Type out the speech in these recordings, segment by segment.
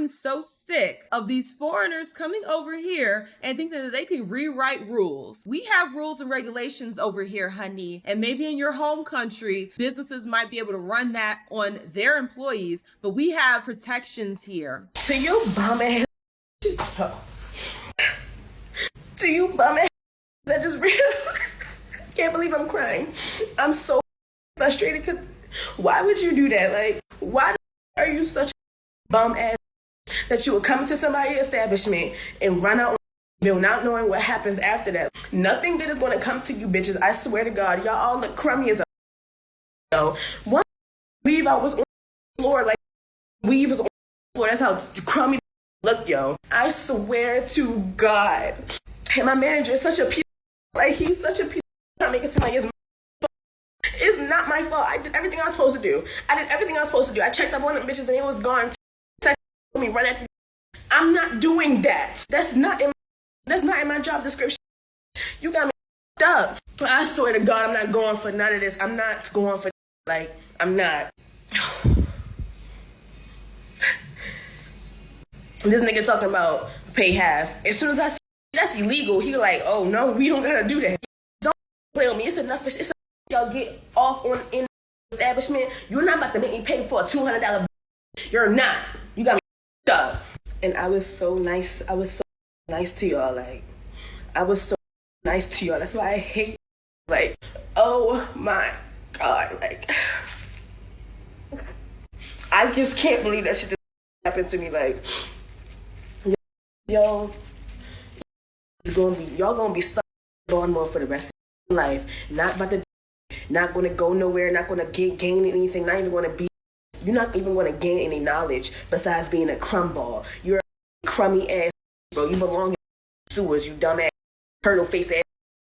am so sick of these foreigners coming over here and thinking that they can rewrite rules. We have rules and regulations over here, honey, and maybe in your home country, businesses might be able to run that on their employees, but we have protections here. To you bum ass, to you bum ass, that is real. Can't believe I'm crying. I'm so frustrated because why would you do that? Like, why are you such a bum ass that you would come to somebody's establishment and run out on bill not knowing what happens after that? Nothing good is going to come to you bitches. I swear to God, y'all all look crummy as a yo. One weave I was on the floor, like weave was on the floor. That's how crummy look, yo. I swear to God. And my manager is such a piece, like he's such a piece, trying to make it seem like it's not my fault. I did everything I was supposed to do. I checked up on them bitches and it was gone. Text me right after. I'm not doing that. That's not in my job description. You got me up. But I swear to God, I'm not going for none of this. I'm not going for, like, I'm not. This nigga talking about pay half. As soon as I said that's illegal, he like, oh no, we don't gotta do that. Don't play with me. It's enough. It's enough. Y'all get off on in the establishment. You're not about to make me pay for a $200. You're not. You got me up. And I was so nice. I was so nice to y'all. Like, I was so nice to y'all. That's why I hate. Like, oh my God. Like, I just can't believe that shit just happened to me. Like, y'all gonna be stuck going more for the rest of your life. Not gonna go nowhere, not gonna gain anything, you're not even gonna gain any knowledge besides being a crumb ball. You're a crummy ass, bro. You belong in sewers, you dumb ass, turtle face ass.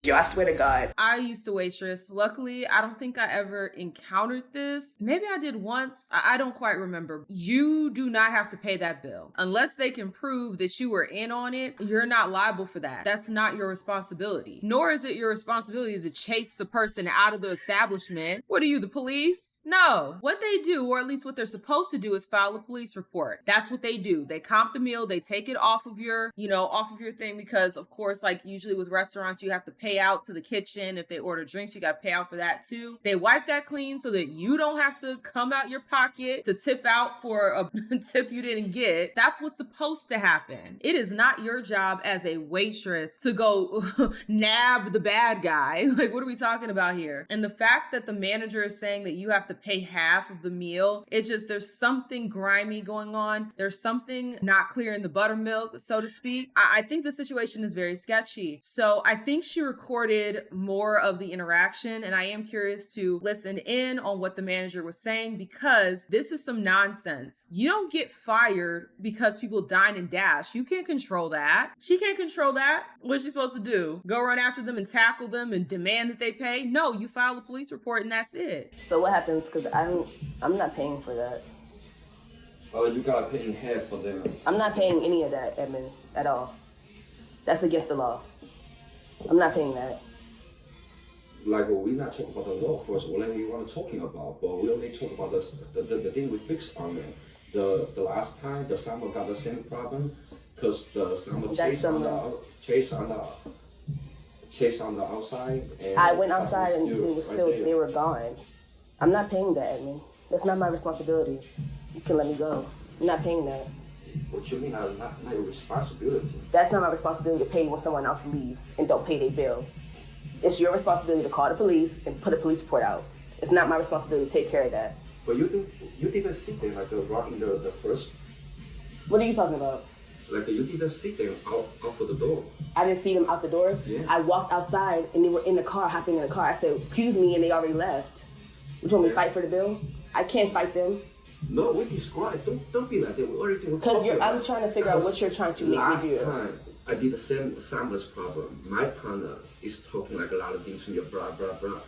Yo, I swear to God. I used to waitress. Luckily, I don't think I ever encountered this. Maybe I did once. I don't quite remember. You do not have to pay that bill. Unless they can prove that you were in on it, you're not liable for that. That's not your responsibility. Nor is it your responsibility to chase the person out of the establishment. What are you, the police? No. What they do, or at least what they're supposed to do, is file a police report. That's what they do. They comp the meal, they take it off of your thing because, of course, like usually with restaurants, you have to pay out to the kitchen. If they order drinks, you got to pay out for that too. They wipe that clean so that you don't have to come out your pocket to tip out for a tip you didn't get. That's what's supposed to happen. It is not your job as a waitress to go nab the bad guy. Like, what are we talking about here? And the fact that the manager is saying that you have to pay half of the meal, it's just, there's something grimy going on. There's something not clear in the buttermilk, so to speak. I think the situation is very sketchy. So I think she recorded more of the interaction, and I am curious to listen in on what the manager was saying, because this is some nonsense. You don't get fired because people dine and dash. You can't control that. She can't control that. What's she supposed to do? Go run after them and tackle them and demand that they pay? No, you file a police report and that's it. So what happens? Because I'm not paying for that. Oh, you gotta pay in half for them. I'm not paying any of that, Edmund, at all. That's against the law. I'm not paying that. Like, well, we're not talking about the law first, whatever you want to talking about, but we only talk about the thing we fixed on it. The last time, the summer got the same problem, because the summer chase on the outside. And I went outside and it was still, they were gone. I'm not paying that, Edmund. That's not my responsibility. You can let me go. I'm not paying that. What you mean, not your responsibility? That's not my responsibility to pay when someone else leaves and don't pay their bill. It's your responsibility to call the police and put a police report out. It's not my responsibility to take care of that. But you didn't see them like rocking the first. What are you talking about? Like you didn't see them out of the door. I didn't see them out the door. Yeah. I walked outside and they were in the car, hopping in the car. I said, "Excuse me," and they already left. You want me to fight for the bill? I can't fight them. No, we describe. Don't be like that. We already do. Because I'm trying to figure out what you're trying to make me do. Last time I did the same sandwich problem. My partner is talking like a lot of things from your blah blah blah,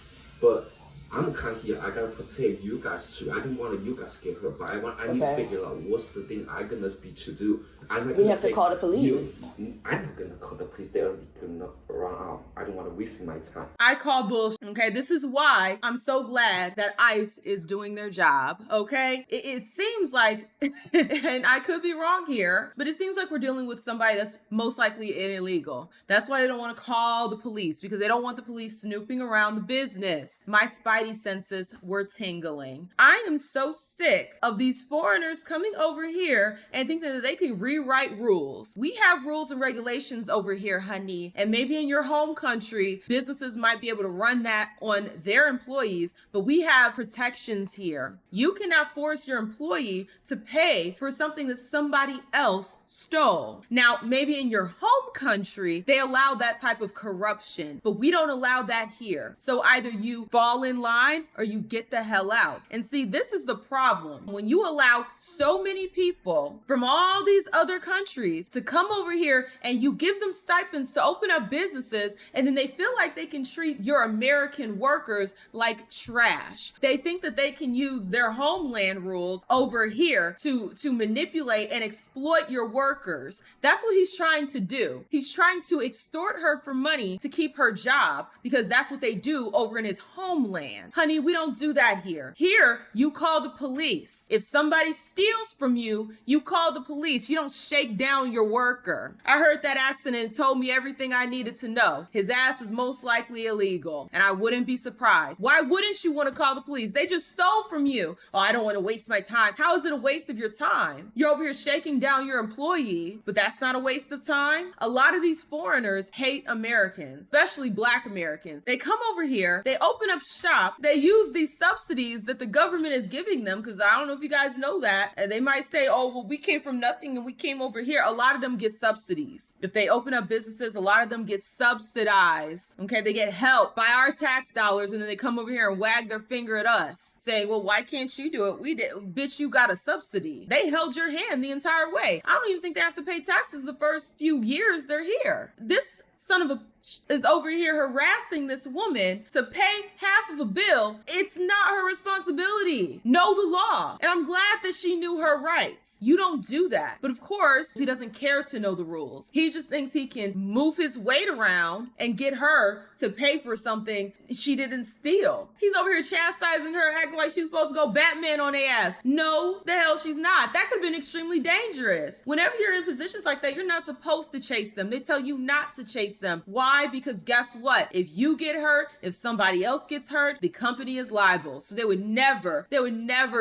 but I'm kind here. I gotta protect you guys too. I didn't want you guys get hurt, but I need to figure out what's the thing I gonna be to do. I'm not We gonna have to call the police. I'm not gonna call the police. They're already gonna run out. I don't want to waste my time. I call bullshit. Okay, this is why I'm so glad that ICE is doing their job. Okay, it seems like, and I could be wrong here, but it seems like we're dealing with somebody that's most likely illegal. That's why they don't want to call the police, because they don't want the police snooping around the business. My spidey senses were tingling. I am so sick of these foreigners coming over here and thinking that they can rewrite rules. We have rules and regulations over here, honey, and maybe in your home country, businesses might be able to run that on their employees, but we have protections here. You cannot force your employee to pay for something that somebody else stole. Now, maybe in your home country, they allow that type of corruption, but we don't allow that here. So either you fall in line or you get the hell out. And see, this is the problem. When you allow so many people from all these other countries to come over here and you give them stipends to open up businesses, and then they feel like they can treat your American workers like trash. They think that they can use their homeland rules over here to manipulate and exploit your workers. That's what he's trying to do. He's trying to extort her for money to keep her job, because that's what they do over in his homeland. Honey, we don't do that here. Here, you call the police. If somebody steals from you, you call the police. You don't shake down your worker. I heard that accent and it told me everything I needed to know. His ass is most likely illegal, and I wouldn't be surprised. Why wouldn't you want to call the police? They just stole from you. Oh, I don't want to waste my time. How is it a waste of your time? You're over here shaking down your employee, but that's not a waste of time. A lot of these foreigners hate Americans, especially Black Americans. They come over here, they open up shop, they use these subsidies that the government is giving them, because I don't know if you guys know that, and they might say, oh, well, we came from nothing and we came over here. A lot of them get subsidies. If they open up businesses, a lot of them get subsidized. Okay, they get help by our tax dollars, and then they come over here and wag their finger at us, saying, well, why can't you do it? We did. Bitch, you got a subsidy. They held your hand the entire way. I don't even think they have to pay taxes the first few years they're here. This son of a is over here harassing this woman to pay half of a bill. It's not her responsibility. Know the law. And I'm glad that she knew her rights. You don't do that. But of course, he doesn't care to know the rules. He just thinks he can move his weight around and get her to pay for something she didn't steal. He's over here chastising her, acting like she's supposed to go Batman on their ass. No, the hell she's not. That could have been extremely dangerous. Whenever you're in positions like that, you're not supposed to chase them. They tell you not to chase them. Why? Because guess what? If you get hurt, if somebody else gets hurt, the company is liable. So they would never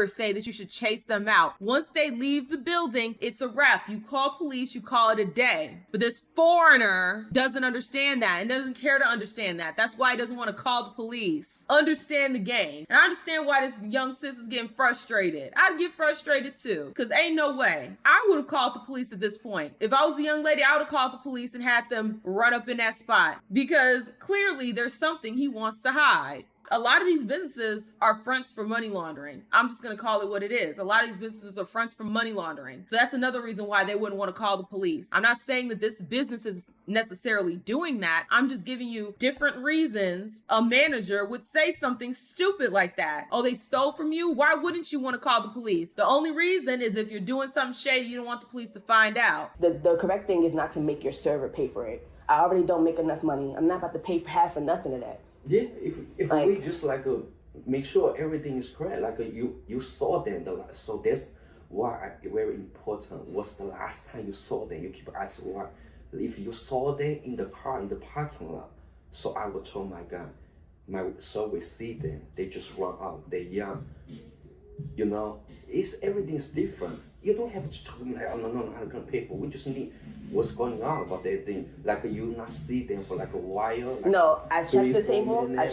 say that you should chase them out. Once they leave the building, it's a wrap. You call police, you call it a day. But this foreigner doesn't understand that and doesn't care to understand that. That's why he doesn't want to call the police. Understand the game. And I understand why this young sis is getting frustrated. I'd get frustrated too, because ain't no way. I would have called the police at this point. If I was a young lady, I would have called the police and had them run up in that spot, because clearly there's something he wants to hide. A lot of these businesses are fronts for money laundering. I'm just going to call it what it is. A lot of these businesses are fronts for money laundering. So that's another reason why they wouldn't want to call the police. I'm not saying that this business is necessarily doing that. I'm just giving you different reasons a manager would say something stupid like that. Oh, they stole from you? Why wouldn't you want to call the police? The only reason is if you're doing something shady, you don't want the police to find out. The correct thing is not to make your server pay for it. I already don't make enough money. I'm not about to pay for half or nothing of that. Yeah, if like, we just make sure everything is correct, you saw them, so that's why very important. What's the last time you saw them? You keep asking why. If you saw them in the car in the parking lot, so I would tell my guy, my service see them, they just run out, they young. You know, everything's different. You don't have to talk like, oh no, I'm gonna pay for. We just need what's going on about that thing. Like you not see them for like a while. Like no, I checked the table. I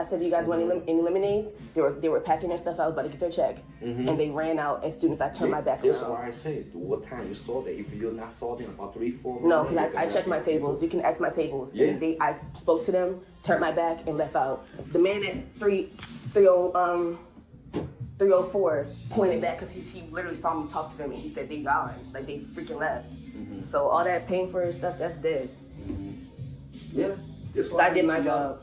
said, "Do you guys want any lemonades?" They were packing their stuff. I was about to get their check, and they ran out as soon as I turned my back around. That's why I said, what time you saw that? If you not saw them about 3-4. No, because I checked my tables. You can ask my tables. Yeah. And I spoke to them, turned my back, and left out. The man at 304 pointed back because he literally saw me talk to them and he said they gone, like they freaking left. So all that paying for stuff, that's dead. Yeah, I did my job.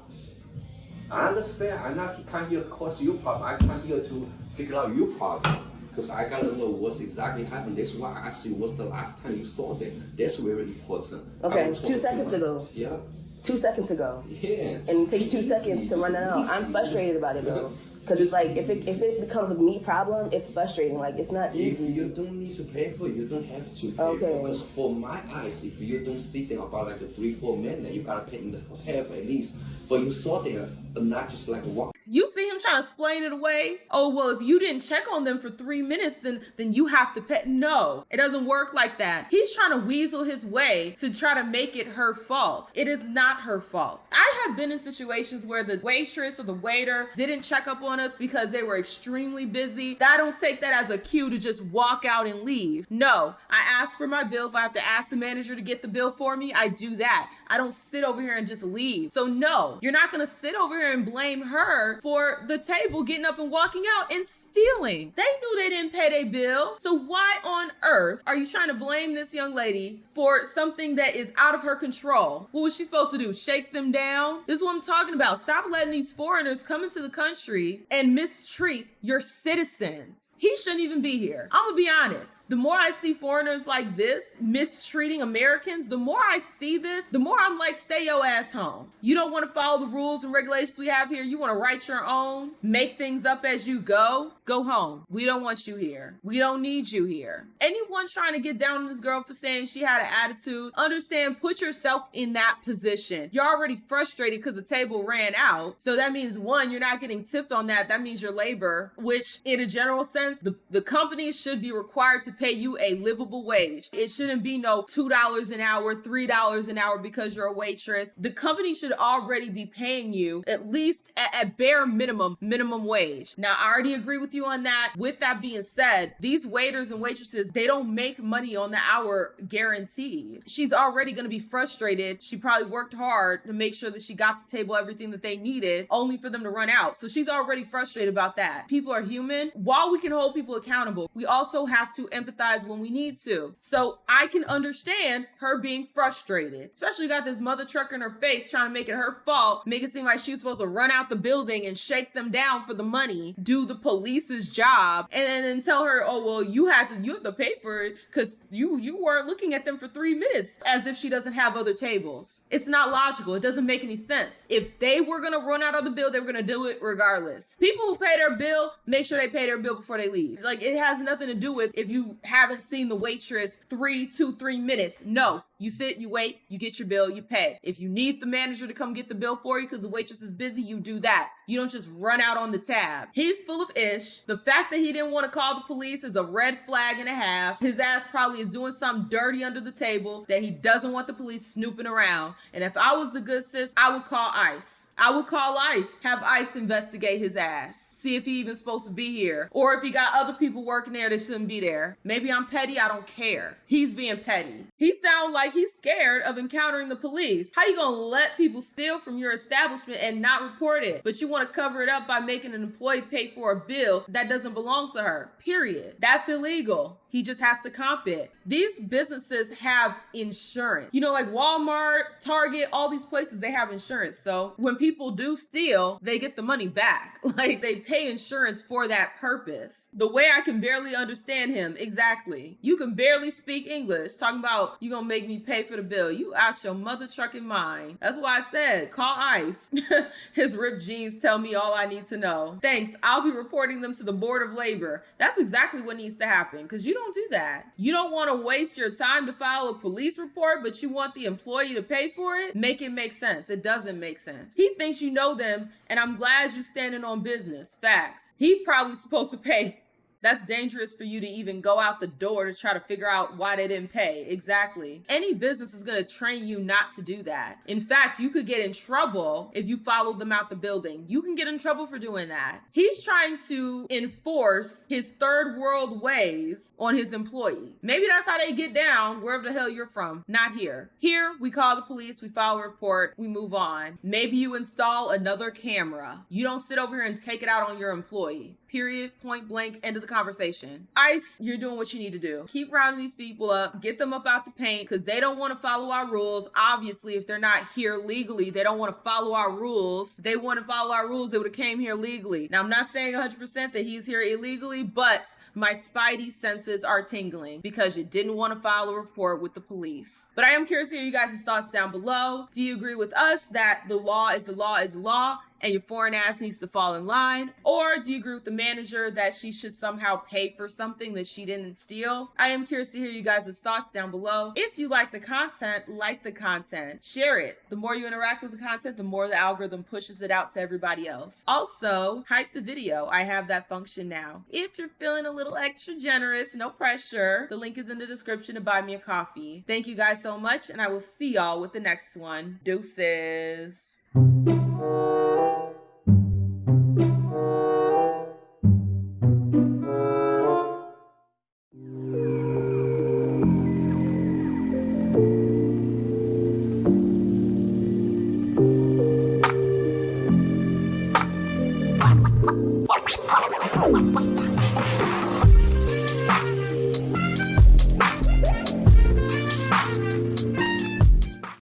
I understand. I'm not come here to cause you problem. I come here to figure out your problem. Because I gotta know what's exactly happened. That's why I asked you what's the last time you saw them. That's very important. Okay, 2 seconds ago. Yeah. 2 seconds ago. Yeah. And it takes 2 seconds to run it out. I'm frustrated about it though. Because it's like, if it becomes a me problem, it's frustrating. Like, it's not easy. If you don't need to pay for it, you don't have to pay for it. Because for my eyes, if you don't see them about like a 3-4 minutes, you gotta pay in the half at least. But you saw them, not just like walk. You see him trying to explain it away. Oh, well, if you didn't check on them for 3 minutes, then you have to pay. No, it doesn't work like that. He's trying to weasel his way to try to make it her fault. It is not her fault. I have been in situations where the waitress or the waiter didn't check up on us because they were extremely busy. I don't take that as a cue to just walk out and leave. No, I ask for my bill. If I have to ask the manager to get the bill for me, I do that. I don't sit over here and just leave. So no, you're not gonna sit over here and blame her for the table getting up and walking out and stealing. They knew they didn't pay their bill. So why on earth are you trying to blame this young lady for something that is out of her control? What was she supposed to do? Shake them down? This is what I'm talking about. Stop letting these foreigners come into the country and mistreat your citizens. He shouldn't even be here. I'm gonna be honest. The more I see foreigners like this mistreating Americans, the more I see this, the more I'm like, stay your ass home. You don't want to follow the rules and regulations we have here. You want to write your own, make things up as you go home. We don't want you here. We don't need you here. Anyone trying to get down on this girl for saying she had an attitude, understand, put yourself in that position. You're already frustrated because the table ran out. So that means, one, you're not getting tipped on that. That means your labor, which in a general sense, the company should be required to pay you a livable wage. It shouldn't be no $2 an hour, $3 an hour because you're a waitress. The company should already be paying you at least at bare minimum wage. Now, I already agree with you on that. With that being said, these waiters and waitresses, they don't make money on the hour guaranteed. She's already going to be frustrated. She probably worked hard to make sure that she got the table everything that they needed, only for them to run out. So she's already frustrated about that. People are human. While we can hold people accountable, we also have to empathize when we need to. So I can understand her being frustrated, especially got this mother trucker in her face trying to make it her fault, make it seem like she was supposed to run out the building and shake them down for the money, do the police's job, and then tell her, oh, well, you have to pay for it because you weren't looking at them for 3 minutes, as if she doesn't have other tables. It's not logical. It doesn't make any sense. If they were going to run out of the bill, they were going to do it regardless. People who pay their bill, make sure they pay their bill before they leave. Like, it has nothing to do with if you haven't seen the waitress 3 minutes. No. You sit, you wait, you get your bill, you pay. If you need the manager to come get the bill for you because the waitress is busy, you do that. You don't just run out on the tab. He's full of ish. The fact that he didn't want to call the police is a red flag and a half. His ass probably is doing something dirty under the table that he doesn't want the police snooping around. And if I was the good sis, I would call ICE. I would call ICE, have ICE investigate his ass. See if he even supposed to be here. Or if he got other people working there that shouldn't be there. Maybe I'm petty, I don't care. He's being petty. He sounds like he's scared of encountering the police. How you gonna let people steal from your establishment and not report it? But you wanna cover it up by making an employee pay for a bill that doesn't belong to her, period. That's illegal. He just has to comp it. These businesses have insurance. You know, like Walmart, Target, all these places, they have insurance. So when people do steal, they get the money back. Like, they pay insurance for that purpose. The way I can barely understand him, exactly. You can barely speak English, talking about you gonna make me pay for the bill. You out your mother trucking mind. That's why I said, call ICE. His ripped jeans tell me all I need to know. Thanks, I'll be reporting them to the Board of Labor. That's exactly what needs to happen, because you don't do that. You don't want to waste your time to file a police report, but you want the employee to pay for it? Make it make sense. It doesn't make sense. He thinks you know them, and I'm glad you standing on business. Facts. He probably supposed to pay. That's dangerous for you to even go out the door to try to figure out why they didn't pay. Exactly. Any business is going to train you not to do that. In fact, you could get in trouble if you followed them out the building. You can get in trouble for doing that. He's trying to enforce his third world ways on his employee. Maybe that's how they get down wherever the hell you're from. Not here. Here, we call the police, we file a report, we move on. Maybe you install another camera. You don't sit over here and take it out on your employee. Period. Point blank. End of the conversation. ICE, you're doing what you need to do. Keep rounding these people up. Get them up out the paint because they don't want to follow our rules. Obviously, if they're not here legally, they don't want to follow our rules. If they want to follow our rules, they would have came here legally. Now, I'm not saying 100% that he's here illegally, but my spidey senses are tingling because you didn't want to file a report with the police. But I am curious to hear you guys' thoughts down below. Do you agree with us that the law is the law is the law and your foreign ass needs to fall in line? Or do you agree with the manager that she should somehow pay for something that she didn't steal? I am curious to hear you guys' thoughts down below. If you like the content, share it. The more you interact with the content, the more the algorithm pushes it out to everybody else. Also, hype the video. I have that function now. If you're feeling a little extra generous, no pressure, the link is in the description to buy me a coffee. Thank you guys so much, and I will see y'all with the next one. Deuces.